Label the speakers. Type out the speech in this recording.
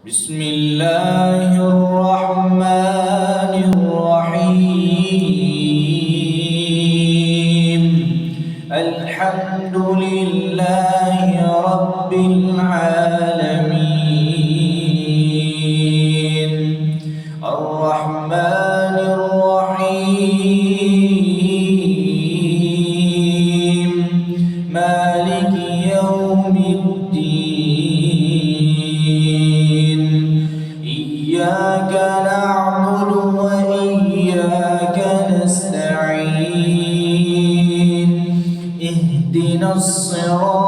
Speaker 1: بسم الله الرحمن الرحيم الحمد لله رب العالمين الرحمن الرحيم مالك يوم الدين إياك نعبد وإياك نستعين اهدنا الصراط